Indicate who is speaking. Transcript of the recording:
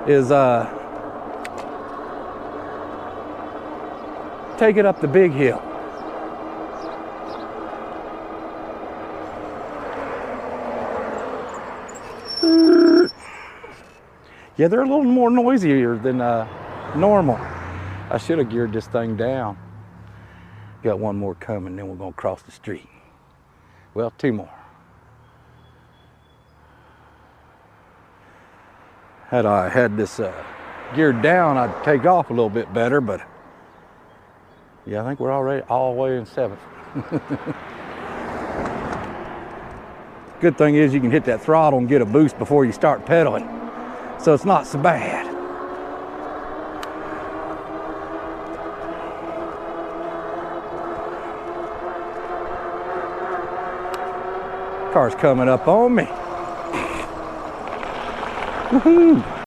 Speaker 1: is take it up the big hill. Yeah, they're a little more noisier than normal. I should have geared this thing down. Got one more coming, then we're gonna cross the street. Well, two more. Had I had this geared down, I'd take off a little bit better, but yeah, I think we're already all the way in 7th. Good thing is you can hit that throttle and get a boost before you start pedaling, so it's not so bad. Car's coming up on me. Woohoo!